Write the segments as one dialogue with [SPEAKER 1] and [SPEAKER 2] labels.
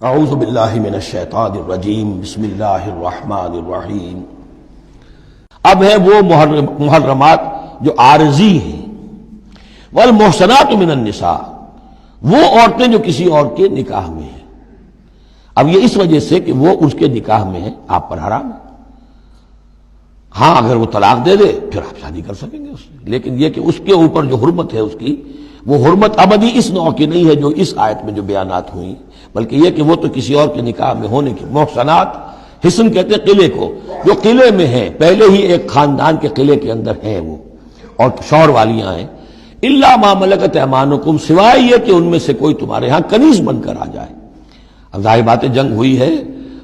[SPEAKER 1] اعوذ باللہ من الشیطان الرجیم بسم اللہ الرحمن الرحیم۔ اب ہے وہ محرمات جو عارضی ہیں، والمحصنات من النساء، وہ عورتیں جو کسی اور کے نکاح میں ہیں۔ اب یہ اس وجہ سے کہ وہ اس کے نکاح میں ہیں، آپ پر حرام ہے۔ ہاں اگر وہ طلاق دے دے پھر آپ شادی کر سکیں گے اس سے، لیکن یہ کہ اس کے اوپر جو حرمت ہے اس کی، وہ حرمت ابدی اس نوع کی نہیں ہے جو اس آیت میں جو بیانات ہوئی، بلکہ یہ کہ وہ تو کسی اور کے نکاح میں ہونے کی۔ محسنات، حسن کہتے ہیں قلعے کو، جو قلعے میں ہیں، پہلے ہی ایک خاندان کے قلعے کے اندر ہیں وہ، اور شوہر والیاں ہیں۔ الا ما ملکت ایمانکم، سوائے یہ کہ ان میں سے کوئی تمہارے ہاں کنیز بن کر آ جائے۔ اب ظاہر بات ہے جنگ ہوئی ہے،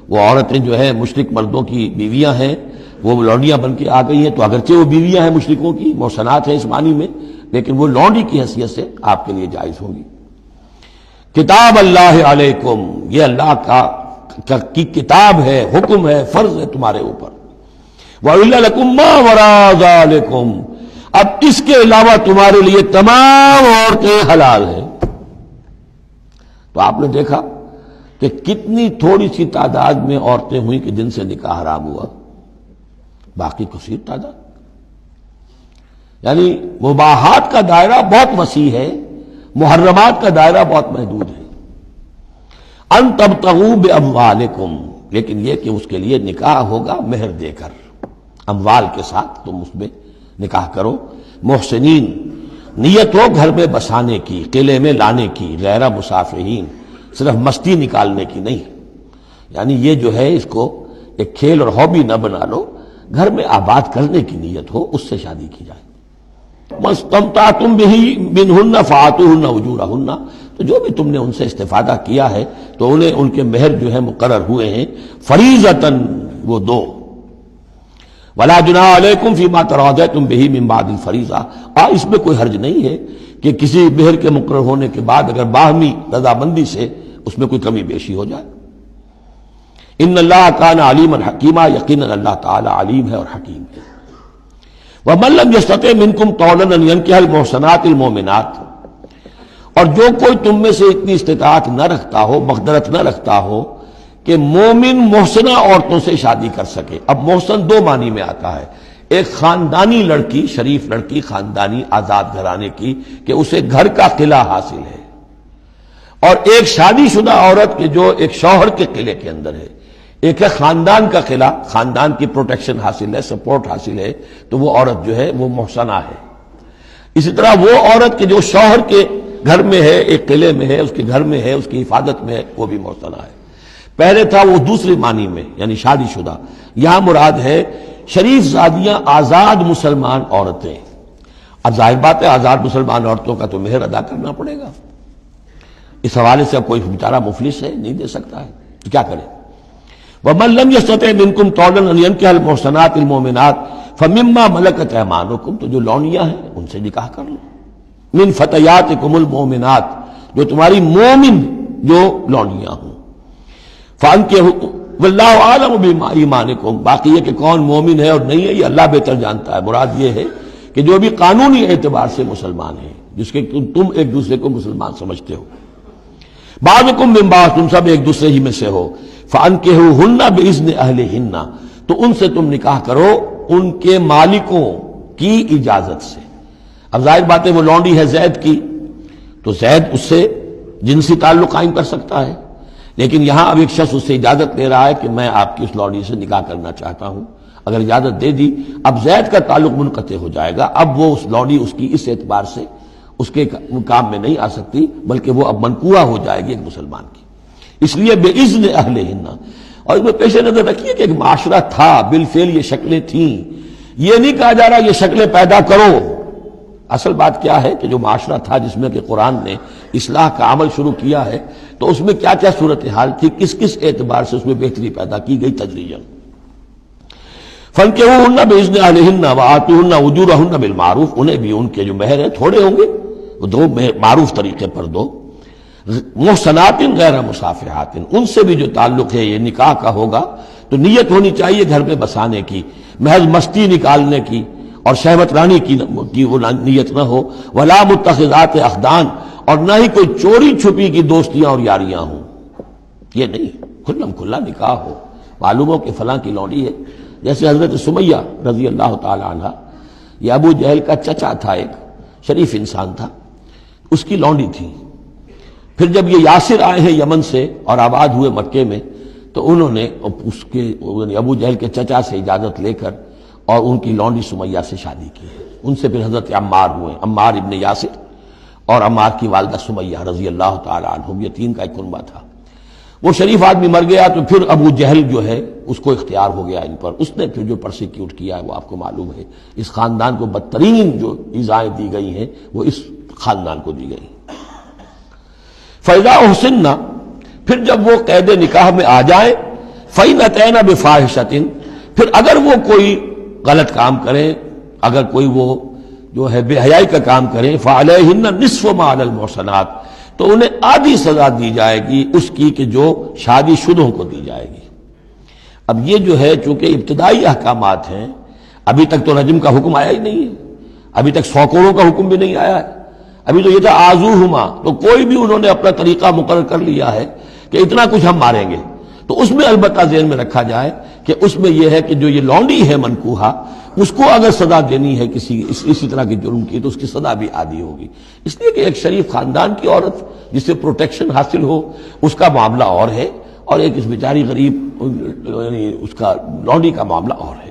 [SPEAKER 1] وہ عورتیں جو ہے مشرک مردوں کی بیویاں ہیں، وہ لونڈیاں بن کے آ گئی ہیں، تو اگرچہ وہ بیویاں ہیں مشرکوں کی، محسنات ہیں اس معنی میں، لیکن وہ لونڈی کی حیثیت سے آپ کے لیے جائز ہوگی۔ کتاب اللہ علیکم، یہ اللہ کی کتاب ہے، حکم ہے، فرض ہے تمہارے اوپر۔ وَأُحِلَّ لَكُم مَّا وَرَاءَ ذَلِكُمْ، اب اس کے علاوہ تمہارے لیے تمام عورتیں حلال ہیں۔ تو آپ نے دیکھا کہ کتنی تھوڑی سی تعداد میں عورتیں ہوئیں کہ جن سے نکاح حرام ہوا، باقی کثیر تعداد، یعنی مباحات کا دائرہ بہت وسیع ہے، محرمات کا دائرہ بہت محدود ہے۔ ان تبتغوا باموالکم، لیکن یہ کہ اس کے لیے نکاح ہوگا مہر دے کر، اموال کے ساتھ تم اس میں نکاح کرو۔ محسنین، نیت ہو گھر میں بسانے کی، قلعے میں لانے کی، غیر مسافرین، صرف مستی نکالنے کی نہیں، یعنی یہ جو ہے اس کو ایک کھیل اور ہابی نہ بنا لو، گھر میں آباد کرنے کی نیت ہو، اس سے شادی کی جائے۔ مَسْتَمْتَعْتُمْ بِهِ مِنْهُنَّ فَآتُوهُنَّ أُجُورَهُنَّ، تو جو بھی تم نے ان سے استفادہ کیا ہے تو انہیں ان کے مہر جو ہے مقرر ہوئے ہیں، فریضۃً، وہ دو۔ وَلَا جُنَاحَ عَلَيْكُمْ فِي مَا تَرَاضَيْتُمْ بِهِ مِنْ بَعْدِ الْفَرِيضَةِ، اس میں کوئی حرج نہیں ہے کہ کسی مہر کے مقرر ہونے کے بعد اگر باہمی رضامندی سے اس میں کوئی کمی بیشی ہو جائے۔ ان اللہ کان علیما حکیما، یقیناً اللہ تعالی علیم ہے اور حکیم ہے۔ وَمَن لَّمْ يَسْتَطِعْ مِنكُمْ طَوْلًا أَن يَنكِحَ الْمُحْصَنَاتِ الْمُؤْمِنَاتِ، اور جو کوئی تم میں سے اتنی استطاعت نہ رکھتا ہو، مقدرت نہ رکھتا ہو کہ مومن محسنہ عورتوں سے شادی کر سکے۔ اب محسن دو معنی میں آتا ہے، ایک خاندانی لڑکی، شریف لڑکی، خاندانی آزاد گھرانے کی کہ اسے گھر کا قلعہ حاصل ہے، اور ایک شادی شدہ عورت کے جو ایک شوہر کے قلعے کے اندر ہے۔ ایک ہے خاندان کا قلعہ، خاندان کی پروٹیکشن حاصل ہے، سپورٹ حاصل ہے، تو وہ عورت جو ہے وہ محسنہ ہے۔ اسی طرح وہ عورت کے جو شوہر کے گھر میں ہے، ایک قلعے میں ہے، اس کے گھر میں ہے، اس کی حفاظت میں ہے، وہ بھی محسنہ ہے۔ پہلے تھا وہ دوسری معنی میں، یعنی شادی شدہ، یہاں مراد ہے شریف زادیاں، آزاد مسلمان عورتیں۔ اب ظاہر بات ہے آزاد مسلمان عورتوں کا تو مہر ادا کرنا پڑے گا، اس حوالے سے اب کوئی بیچارہ مفلس ہے، نہیں دے سکتا ہے، تو کیا کرے؟ وَمَن لَّمْ يَسْتَطِعْ مِنكُمْ طَوْلًا أَن يَنكِحَ الْمُحْصَنَاتِ الْمُؤْمِنَاتِ فَمِمَّا مَلَكَتْ أَيْمَانُكُمْ، تو جو لونیاں ہیں ان سے نکاح کر لو۔ مِن فَتَيَاتِكُمُ الْمُؤْمِنَاتِ، جو تمہاری مومن جو لونیاں ہوں۔ فَأَنكِحُوا وَاللَّهُ أَعْلَمُ بِإِيمَانِكُمْ، باقی یہ کہ کون مومن ہے اور نہیں ہے یہ اللہ بہتر جانتا ہے۔ مراد یہ ہے کہ جو بھی قانونی اعتبار سے مسلمان ہیں، جس کے تم ایک دوسرے کو مسلمان سمجھتے ہو۔ بعضکم من بعض، تم سب ایک دوسرے ہی میں سے ہو۔ فَأَنكِحُوهُنَّ بِإِذْنِ أَهْلِهِنَّ، تو ان سے تم نکاح کرو ان کے مالکوں کی اجازت سے۔ اب ظاہر بات ہے وہ لونڈی ہے زید کی، تو زید اس سے جنسی تعلق قائم کر سکتا ہے، لیکن یہاں اب ایک شخص اس سے اجازت لے رہا ہے کہ میں آپ کی اس لونڈی سے نکاح کرنا چاہتا ہوں۔ اگر اجازت دے دی، اب زید کا تعلق منقطع ہو جائے گا، اب وہ اس لونڈی اس کی اس اعتبار سے اس کے کام میں نہیں آ سکتی، بلکہ وہ اب منقوہ ہو جائے گی ایک مسلمان کی۔ اس لیے بے اذن اہلہن، اور اس میں پیش نظر رکھیے کہ ایک معاشرہ تھا، بالفعل یہ شکلیں تھیں، یہ نہیں کہا جا رہا یہ شکلیں پیدا کرو۔ اصل بات کیا ہے کہ جو معاشرہ تھا جس میں کہ قرآن نے اصلاح کا عمل شروع کیا ہے، تو اس میں کیا کیا صورتحال تھی، کس کس اعتبار سے اس میں بہتری پیدا کی گئی تدریجاً۔ فَانكِحُوهُنَّ بِإِذْنِ أَهْلِهِنَّ وَآتُوهُنَّ أُجُورَهُنَّ بِالْمَعْرُوفِ، انہیں بھی ان کے جو مہر ہیں تھوڑے ہوں گے، وہ دو معروف طریقے پر دو۔ محسنات غیر مصافحات، ان سے بھی جو تعلق ہے یہ نکاح کا ہوگا تو نیت ہونی چاہیے گھر میں بسانے کی، محض مستی نکالنے کی اور شہوت رانی کی وہ نیت نہ ہو۔ ولا متخذات اخدان، اور نہ ہی کوئی چوری چھپی کی دوستیاں اور یاریاں ہوں۔ یہ نہیں کھلم کھلا نکاح ہو، معلوم ہو کہ فلاں کی لونڈی ہے. جیسے حضرت سمیہ رضی اللہ تعالی عنہ، یہ ابو جہل کا چچا تھا، ایک شریف انسان تھا، اس کی لونڈی تھی. پھر جب یہ یاسر آئے ہیں یمن سے اور آباد ہوئے مکے میں، تو انہوں نے اس کے ابو جہل کے چچا سے اجازت لے کر اور ان کی لونڈی سمیہ سے شادی کی. ان سے پھر حضرت عمار ہوئے، عمار ابن یاسر اور عمار کی والدہ سمیہ رضی اللہ تعالی عنہم، یہ تین کا ایک کنبہ تھا. وہ شریف آدمی مر گیا تو پھر ابو جہل جو ہے اس کو اختیار ہو گیا ان پر. اس نے پھر جو پرسیکیوٹ کیا ہے وہ آپ کو معلوم ہے. اس خاندان کو بدترین جو ایذائیں دی گئی ہیں وہ اس خاندان کو دی گئی. فَإِذَا أُحْسِنَّ، پھر جب وہ قید نکاح میں آ جائیں، فَإِنْ أَتَيْنَ بِفَاحِشَةٍ، پھر اگر وہ کوئی غلط کام کریں، اگر کوئی وہ جو ہے بے حیائی کا کام کریں، فَعَلَيْهِنَّ نِصْفُ مَا عَلَى الْمُحْصَنَاتِ، تو انہیں آدھی سزا دی جائے گی اس کی کہ جو شادی شدوں کو دی جائے گی. اب یہ جو ہے چونکہ ابتدائی احکامات ہیں، ابھی تک تو رجم کا حکم آیا ہی نہیں ہے، ابھی تک 100 کوڑوں کا حکم بھی نہیں آیا ہے. ابھی تو یہ تھا آزوہما، تو کوئی بھی انہوں نے اپنا طریقہ مقرر کر لیا ہے کہ اتنا کچھ ہم ماریں گے. تو اس میں البتہ ذہن میں رکھا جائے کہ اس میں یہ ہے کہ جو یہ لونڈی ہے منکوحہ، اس کو اگر سزا دینی ہے اسی طرح کے جرم کی، تو اس کی سزا بھی عادی ہوگی. اس لیے کہ ایک شریف خاندان کی عورت جسے پروٹیکشن حاصل ہو، اس کا معاملہ اور ہے، اور ایک اس بیچاری غریب یعنی اس کا لونڈی کا معاملہ اور ہے.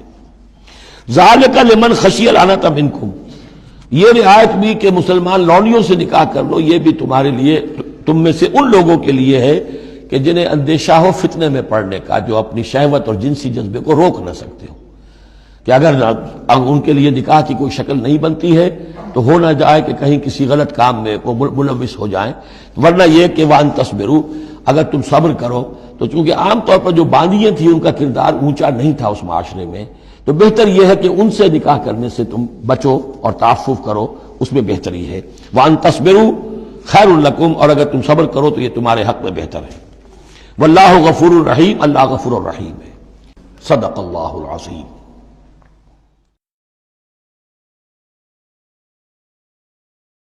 [SPEAKER 1] ذالک لمن خشی العنت منکم، یہ رعایت بھی کہ مسلمان لونڈیوں سے نکاح کر لو، یہ بھی تمہارے لیے، تم میں سے ان لوگوں کے لیے ہے کہ جنہیں اندیشہ ہو فتنے میں پڑنے کا، جو اپنی شہوت اور جنسی جذبے کو روک نہ سکتے ہو، کہ اگر ان کے لیے نکاح کی کوئی شکل نہیں بنتی ہے تو ہو نہ جائے کہ کہیں کسی غلط کام میں وہ ملوث ہو جائیں. ورنہ یہ کہ وان تصبروا، اگر تم صبر کرو، تو چونکہ عام طور پر جو باندیاں تھیں ان کا کردار اونچا نہیں تھا اس معاشرے میں، تو بہتر یہ ہے کہ ان سے نکاح کرنے سے تم بچو اور تعفف کرو، اس میں بہتری ہے. وان تصبروا خیر لکم، اور اگر تم صبر کرو تو یہ تمہارے حق میں بہتر ہے. واللہ غفور الرحیم، اللہ غفور الرحیم ہے. صدق اللہ العظیم.